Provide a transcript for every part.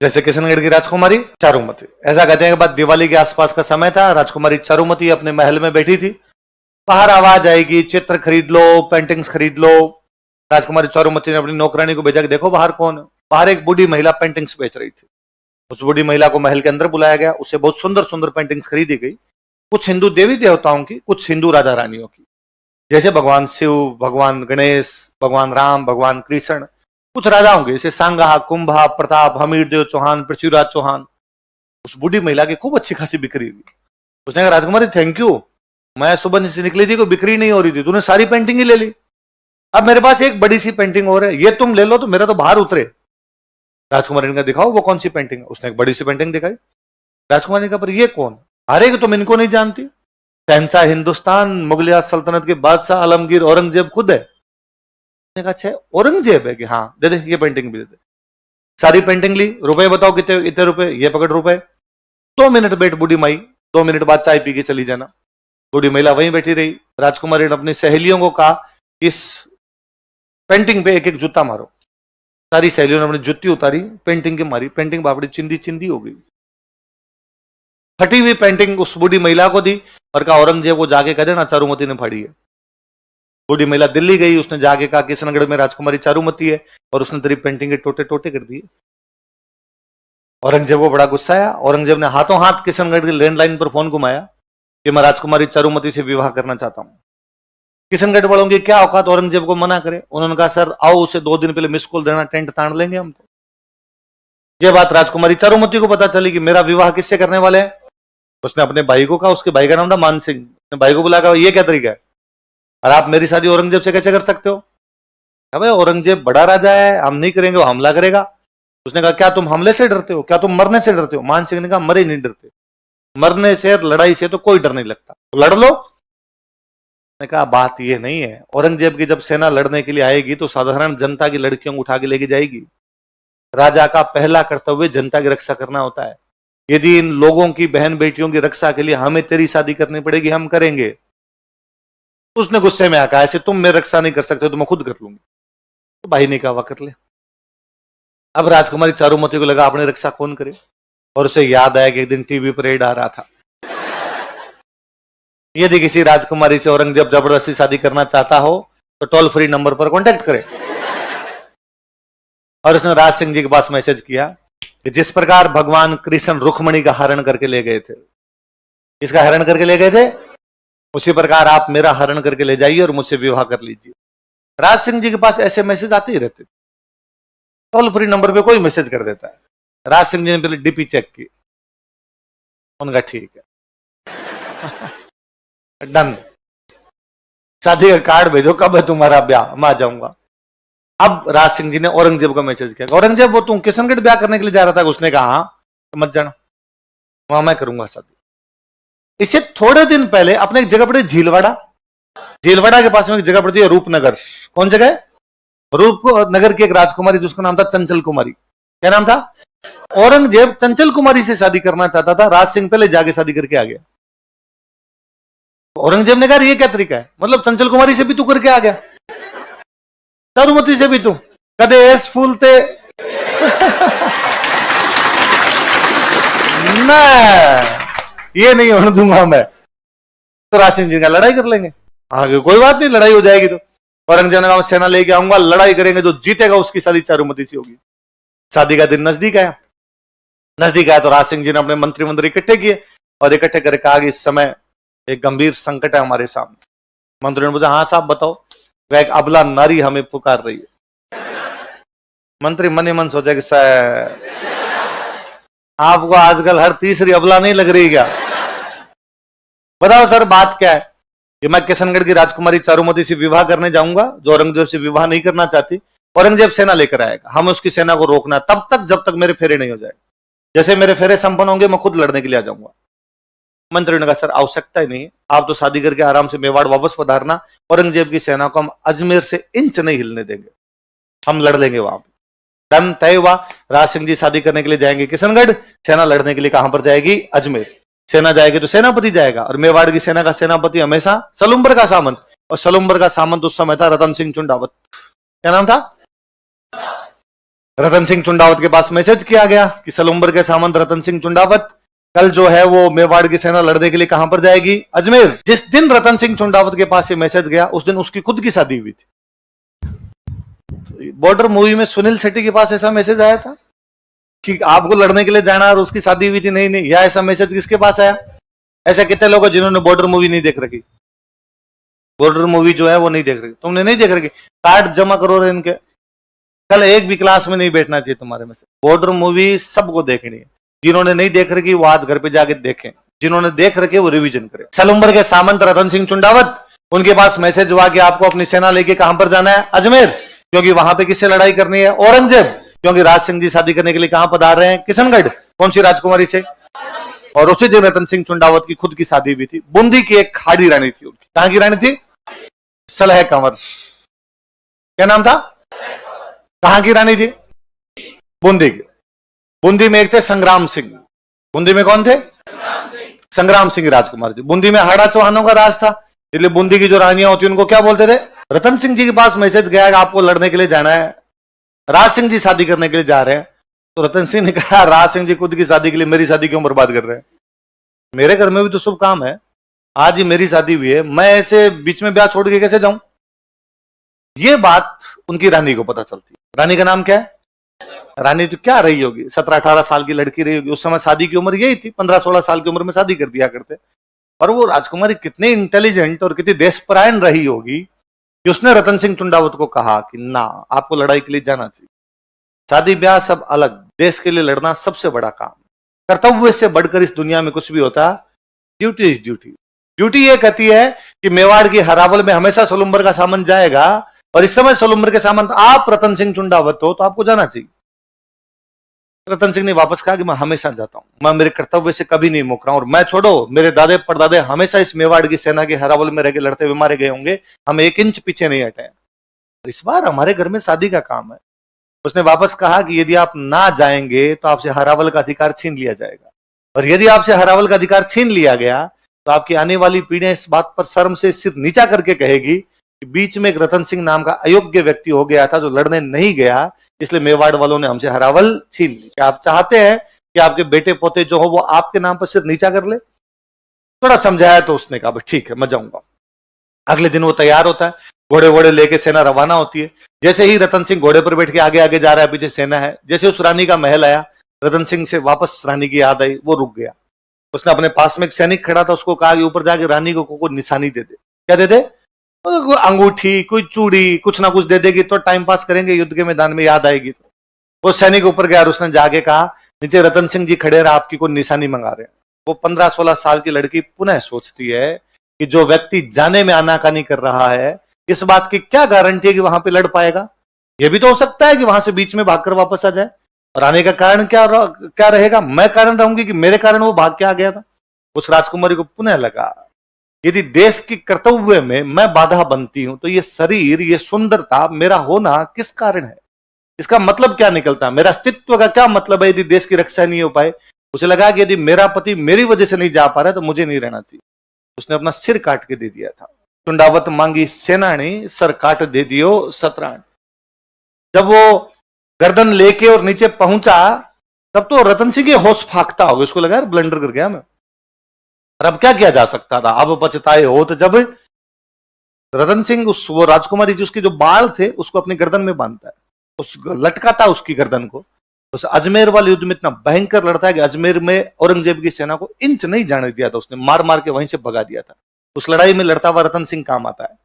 जैसे किशनगढ़ की राजकुमारी चारुमती, ऐसा कहते हैं कि बाद दिवाली के आसपास का समय था, राजकुमारी चारुमती अपने महल में बैठी थी, बाहर आवाज आएगी चित्र खरीद लो, पेंटिंग्स खरीद लो। राजकुमारी चारुमती ने अपनी नौकरानी को भेजा कि देखो बाहर कौन है। बाहर एक बूढ़ी महिला पेंटिंग्स बेच रही थी। उस बूढ़ी महिला को महल के अंदर बुलाया गया, उससे बहुत सुंदर सुंदर पेंटिंग्स खरीदी गई, कुछ हिंदू देवी देवताओं की, कुछ हिंदू राजा रानियों की, जैसे भगवान शिव, भगवान गणेश, भगवान राम, भगवान कृष्ण, कुछ राजाओं के जैसे सांगा, कुंभा, प्रताप, हमीरदेव चौहान, पृथ्वीराज चौहान। उस बूढ़ी महिला की खूब अच्छी खासी बिक्री हुई। उसने कहा राजकुमारी थैंक यू, मैं सुबह से निकली थी, कोई बिक्री नहीं हो रही थी, तूने सारी पेंटिंग ही ले ली। अब मेरे पास एक बड़ी सी पेंटिंग और है, ये तुम ले लो तो मेरा तो बाहर उतरे। राजकुमारी ने कहा दिखाओ वो कौन सी पेंटिंग है। उसने एक बड़ी सी पेंटिंग दिखाई। राजकुमारी ने कहा पर ये कौन? अरे कि तुम इनको नहीं जानती, शहंशाह हिंदुस्तान मुगलिया सल्तनत के बादशाह आलमगीर औरंगजेब खुद है। उसने कहा अच्छा औरंगजेब है कि हाँ दे दे, ये पेंटिंग भी दे दे। सारी पेंटिंग ली, रुपए बताओ कितने, इतने रुपए, ये पकड़ रुपए। 2 मिनट बैठ बूढ़ी माई, 2 मिनट बाद चाय पी के चली जाना। बूढ़ी महिला वहीं बैठी रही। राजकुमारी ने अपनी सहेलियों को कहा इस पेंटिंग पे एक एक जूता मारो। सारी सहेलियों ने अपनी जुत्ती उतारी, पेंटिंग की मारी, पेंटिंग बापड़ी चिंदी चिंदी हो गई। फटी हुई पेंटिंग उस बूढ़ी महिला को दी और कहा औरंगजेब को जाके कह देना चारुमती ने फाड़ी है। बूढ़ी महिला दिल्ली गई, उसने जाके कहा किशनगढ़ में राजकुमारी चारुमती है और उसने तेरी पेंटिंग के टोटे टोटे कर दिए। औरंगजेब को बड़ा गुस्सा आया। औरंगजेब ने हाथों हाथ किशनगढ़ की लैंडलाइन पर फोन घुमाया कि मैं राजकुमारी चारुमती से विवाह करना चाहता हूं। किशनगढ़ वालों की क्या औकात औरंगजेब को मना करे। उन्होंने कहा सर आओ, उसे 2 दिन पहले मिस कॉल देना, टेंट तान लेंगे हम। तो यह बात राजकुमारी चारुमती को पता चली कि मेरा विवाह किससे करने वाले हैं। उसने अपने भाई को कहा, उसके भाई का नाम था मान सिंह। अपने भाई को बुला, ये क्या तरीका है और आप मेरी शादी औरंगजेब से कैसे कर सकते हो? अबे औरंगजेब बड़ा राजा है, हम नहीं करेंगे, वो हमला करेगा। उसने कहा क्या तुम हमले से डरते हो, क्या तुम मरने से डरते हो? मान सिंह ने कहा मरे नहीं डरते, मरने से लड़ाई से तो कोई डर नहीं लगता, तो लड़ लो। ने कहा बात ये नहीं है, औरंगजेब की जब सेना लड़ने के लिए आएगी तो साधारण जनता की लड़कियों को उठा के लेके जाएगी। राजा का पहला कर्तव्य जनता की रक्षा करना होता है। यदि इन लोगों की बहन बेटियों की रक्षा के लिए हमें तेरी शादी करनी पड़ेगी, हम करेंगे। उसने गुस्से में आकर ऐसे तुम मेरी रक्षा नहीं कर सकते तो मैं खुद कर लूंगी। तो भाई ने कहा कर ले। अब राजकुमारी चारुमती को लगा अपनी रक्षा कौन करे, और उसे याद आया कि एक दिन टीवी पर एड आ रहा था, यदि किसी राजकुमारी से औरंगजेब जबरदस्ती शादी करना चाहता हो तो टोल फ्री नंबर पर कांटेक्ट करे। और उसने राज सिंह जी के पास मैसेज किया कि जिस प्रकार भगवान कृष्ण रुक्मणी का हरण करके ले गए थे, इसका हरण करके ले गए थे, उसी प्रकार आप मेरा हरण करके ले जाइए और मुझसे विवाह कर लीजिए। राज सिंह जी के पास ऐसे मैसेज आते ही रहते, टोल फ्री नंबर पे कोई मैसेज कर देता है। राज सिंह जी ने पहले डीपी चेक की, उनका ठीक है डन, शादी का कार्ड भेजो, कब है तुम्हारा ब्याह, मैं आ जाऊंगा। अब राज सिंह जी ने औरंगजेब का मैसेज किया, औरंगजेब वो तुम किशनगढ़ ब्याह करने के लिए जा रहा था? उसने कहा हाँ, तो मत जाना, वहां मैं करूंगा शादी। इससे थोड़े दिन पहले अपने एक जगह पड़ी झीलवाड़ा, झीलवाड़ा के पास में एक जगह पड़ती है रूपनगर। कौन जगह है? रूपनगर की एक राजकुमारी जिसका नाम था चंचल कुमारी। क्या नाम था? औरंगजेब चंचल कुमारी से शादी करना चाहता था, राज सिंह पहले जाके शादी करके आ गया। औरंगजेब ने कहा ये क्या तरीका है, मतलब चंचल कुमारी से भी तू करके आ गया, चारुमती से भी तू कदे एस फूलते ये नहीं होने दूंगा मैं। तो राज सिंह जी का लड़ाई कर लेंगे, आगे कोई बात नहीं, लड़ाई हो जाएगी। तो औरंगजेब ने कहा सेना लेके आऊंगा, लड़ाई करेंगे, जो जीतेगा उसकी शादी चारुमती से होगी। शादी का दिन नजदीक आया, तो राज सिंह जी ने अपने मंत्री इकट्ठे किए और इकट्ठे करके कहा कि इस समय एक गंभीर संकट है हमारे सामने। मंत्री ने पूछा हाँ साहब बताओ। वह एक अबला नारी हमें पुकार रही है। मंत्री मन ही मन सोचा कि सर आपको आजकल हर तीसरी अबला नहीं लग रही क्या? बताओ सर बात क्या है? कि मैं किशनगढ़ की राजकुमारी चारुमती से विवाह करने जाऊंगा, जो औरंगजेब से विवाह नहीं करना चाहती। औरंगजेब सेना लेकर आएगा, हम उसकी सेना को रोकना तब तक जब तक मेरे फेरे नहीं हो जाए। जैसे मेरे फेरे संपन्न होंगे मैं खुद लड़ने के लिए आ जाऊंगा। मंत्री ने कहा सर आवश्यकता ही नहीं है, आप तो शादी करके आराम से मेवाड़ वापस पधारना, औरंगजेब की सेना को हम अजमेर से इंच नहीं हिलने देंगे, हम लड़ लेंगे वहां पर। डन तय हुआ। राज सिंह जी शादी करने के लिए जाएंगे किशनगढ़, सेना लड़ने के लिए कहां पर जाएगी? अजमेर। सेना जाएगी तो सेनापति जाएगा, और मेवाड़ की सेना का सेनापति हमेशा सलुम्बर का सामंत, और सलुम्बर का सामंत उस समय था रतन सिंह चुंडावत। क्या नाम था? रतन सिंह चुंडावत के पास मैसेज किया गया कि सलुम्बर के सामंत रतन सिंह चुंडावत कल जो है वो मेवाड़ की सेना लड़ने के लिए कहां पर जाएगी? अजमेर। जिस दिन रतन सिंह चुंडावत के पास ये मैसेज गया उस दिन उसकी खुद की शादी हुई थी। तो बॉर्डर मूवी में सुनील शेट्टी के पास ऐसा मैसेज आया था कि आपको लड़ने के लिए जाना और उसकी शादी हुई थी? नहीं, या ऐसा मैसेज किसके पास आया? ऐसा कितने लोग हैं जिन्होंने बॉर्डर मूवी नहीं देख रखी? बॉर्डर मूवी जो है वो नहीं देख रही, तुमने नहीं देख रखी, कार्ड जमा करो रे इनके। कल एक भी क्लास में नहीं बैठना चाहिए तुम्हारे में से। बॉर्डर मूवी सबको देखनी है। जिन्होंने नहीं देख रखी वो आज घर पे जाके देखें, जिन्होंने देख रखे वो रिवीजन करें। सलुम्बर के सामंत रतन सिंह चुंडावत, उनके पास मैसेज हुआ कि आपको अपनी सेना लेके कहां पर जाना है? अजमेर। क्योंकि वहां पे किससे लड़ाई करनी है? औरंगजेब। क्योंकि राज सिंह जी शादी करने के लिए कहां पधार रहे हैं? किशनगढ़। कौन सी राजकुमारी से? और उसी दिन रतन सिंह चुंडावत की खुद की शादी हुई थी। बूंदी की एक खाड़ी रानी थी उनकी। कहां की रानी थी? सलह कंवर। क्या नाम था? कहां की रानी थी? बूंदी की। बूंदी में एक थे संग्राम सिंह। बूंदी में कौन थे? संग्राम सिंह राजकुमार जी। बूंदी में हाड़ा चौहानों का राज था, इसलिए बूंदी की जो रानियां होती उनको क्या बोलते थे? रतन सिंह जी के पास मैसेज गया कि आपको लड़ने के लिए जाना है, राज सिंह जी शादी करने के लिए जा रहे हैं। तो रतन सिंह ने कहा राज सिंह जी खुद की शादी के लिए मेरी शादी क्यों बर्बाद कर रहे हैं? मेरे घर में भी तो शुभ काम है, आज ही मेरी शादी हुई है, मैं ऐसे बीच में ब्याह छोड़ के कैसे जाऊं? ये बात उनकी रानी को पता चलती है। रानी का नाम क्या है? रानी तो क्या रही होगी, 17-18 साल की लड़की रही होगी। उस समय शादी की उम्र यही थी, 15-16 साल की उम्र में शादी कर दिया करते। और वो राजकुमारी कितनी इंटेलिजेंट और कितनी देशपरायण रही होगी कि उसने रतन सिंह चुंडावत को कहा कि ना, आपको लड़ाई के लिए जाना चाहिए। शादी ब्याह सब अलग, देश के लिए लड़ना सबसे बड़ा काम। कर्तव्य से बढ़कर इस दुनिया में कुछ भी होता, ड्यूटी इज ड्यूटी। ड्यूटी ये कहती है कि मेवाड़ की हरावल में हमेशा सलुम्बर का सामंत जाएगा, और इस समय सलुम्बर के सामंत आप रतन सिंह चुंडावत हो, तो आपको जाना चाहिए। रतन सिंह ने वापस कहा कि मैं हमेशा जाता हूं, मैं मेरे कर्तव्य से कभी नहीं मुक रहा हूं, और मैं छोड़ो, मेरे दादे परदादे हमेशा इस मेवाड़ की सेना के हरावल में रह के लड़ते हुए मारे गए होंगे, हम 1 इंच पीछे नहीं हटे। इस बार हमारे घर में शादी का काम है। उसने वापस कहा कि यदि आप ना जाएंगे तो आपसे हरावल का अधिकार छीन लिया जाएगा, और यदि आपसे हरावल का अधिकार छीन लिया गया तो आपकी आने वाली पीढ़ियां इस बात पर शर्म से सिर नीचा करके कहेगी कि बीच में एक रतन सिंह नाम का अयोग्य व्यक्ति हो गया था जो लड़ने नहीं गया, इसलिए मेवाड़ वालों ने हमसे हरावल छीन ली। क्या आप चाहते हैं कि आपके बेटे पोते जो हो वो आपके नाम पर सिर नीचा कर ले? थोड़ा समझाया तो उसने कहा ठीक है, मैं जाऊंगा। अगले दिन वो तैयार होता है, घोड़े वोड़े लेके सेना रवाना होती है। जैसे ही रतन सिंह घोड़े पर बैठ के आगे आगे जा रहा है, पीछे सेना है। जैसे उस रानी का महल आया, रतन सिंह से वापस रानी की याद आई, वो रुक गया। उसने अपने पास में एक सैनिक खड़ा था, उसको कहा कि ऊपर जाके रानी को कोई निशानी दे दे। क्या दे दे? कोई अंगूठी, कोई चूड़ी, कुछ ना कुछ दे देगी तो टाइम पास करेंगे, युद्ध के मैदान में याद आएगी। तो वो सैनिक ऊपर गया और उसने जाके कहा नीचे रतन सिंह जी खड़े रहे, आपकी कोई निशानी मंगा रहे हैं। वो 15-16 साल की लड़की पुनः सोचती है कि जो व्यक्ति जाने में आनाकानी कर रहा है, इस बात की क्या गारंटी है कि वहां पे लड़ पाएगा? यह भी तो हो सकता है कि वहां से बीच में भागकर वापस आ जाए। और आने का कारण क्या रहेगा? मैं कारण रहूंगी कि मेरे कारण वो भाग के आ गया था। उस राजकुमारी को पुनः लगा यदि देश के कर्तव्य में मैं बाधा बनती हूं तो ये शरीर, ये सुंदरता, मेरा होना किस कारण है? इसका मतलब क्या निकलता है? मेरा अस्तित्व का क्या मतलब है यदि देश की रक्षा नहीं हो पाए? उसे लगा कि यदि मेरा पति मेरी वजह से नहीं जा पा रहा है तो मुझे नहीं रहना चाहिए। उसने अपना सिर काट के दे दिया था। चुंडावत मांगी सेनानी, सर काट दे दियो सतराण। जब वो गर्दन लेके और नीचे पहुंचा तब तो रतन सिंह के होश फाकता होगा, उसको लगा ब्लंडर कर गया मैं। और अब क्या किया जा सकता था? अब पछताए हो तो जब रतन सिंह वो राजकुमारी जी उसके जो बाल थे उसको अपनी गर्दन में बांधता है, उस लटकाता उसकी गर्दन को। उस अजमेर वाले युद्ध में इतना भयंकर लड़ता है कि अजमेर में औरंगजेब की सेना को इंच नहीं जाने दिया था, उसने मार मार के वहीं से भगा दिया था। उस लड़ाई में लड़ता हुआ रतन सिंह काम आता है।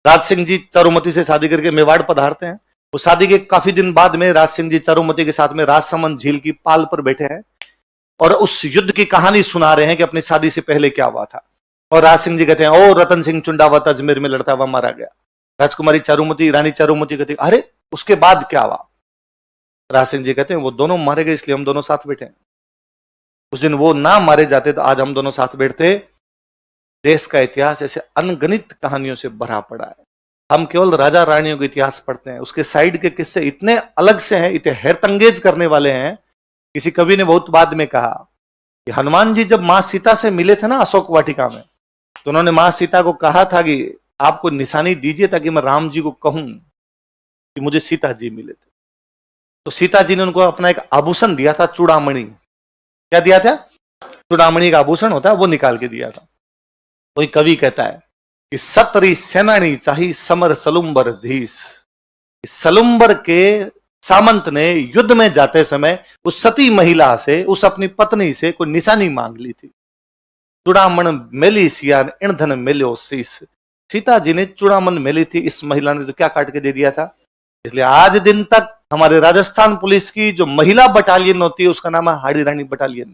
राज सिंह जी चारुमती से शादी करके मेवाड़ पधारते हैं। उस शादी के काफी दिन बाद में राज सिंह जी चारुमती के साथ में राजसमंद झील की पाल पर बैठे हैं और उस युद्ध की कहानी सुना रहे हैं कि अपनी शादी से पहले क्या हुआ था। और राज सिंह जी कहते हैं ओ रतन सिंह चुंडावत अजमेर में लड़ता हुआ मारा गया। राजकुमारी चारुमती, रानी चारुमती कहती अरे उसके बाद क्या हुआ? राज सिंह जी कहते हैं वो दोनों मारे गए इसलिए हम दोनों साथ बैठे हैं। उस दिन वो ना मारे जाते तो आज हम दोनों साथ बैठते। देश का इतिहास ऐसे अनगणित कहानियों से भरा पड़ा है। हम केवल राजा रानियों का इतिहास पढ़ते हैं, उसके साइड के किस्से इतने अलग से हैं, इतने हैरतंगेज करने वाले हैं। किसी कवि ने बहुत बाद में कहा कि हनुमान जी जब मां सीता से मिले थे ना अशोक वाटिका में, तो उन्होंने मां सीता को कहा था कि आपको निशानी दीजिए ताकि मैं राम जी को कहूं कि मुझे सीता जी मिले थे। तो सीता जी ने उनको अपना एक आभूषण दिया था, चूड़ामणि। क्या दिया था? चूड़ामणि का आभूषण होता है, वो निकाल के दिया था। कोई कवि कहता है कि सतरी सेनानी चाही समर सलुम्बर धीस। सलुम्बर के सामंत ने युद्ध में जाते समय उस सती महिला से, उस अपनी पत्नी से कोई निशानी मांग ली थी। चूड़ामण मेली सियान ईंधन मिलो शीस। सीता जी ने चूड़ामण मेली थी, इस महिला ने तो क्या काट के दे दिया था। इसलिए आज दिन तक हमारे राजस्थान पुलिस की जो महिला बटालियन होती है उसका नाम है हाड़ी रानी बटालियन।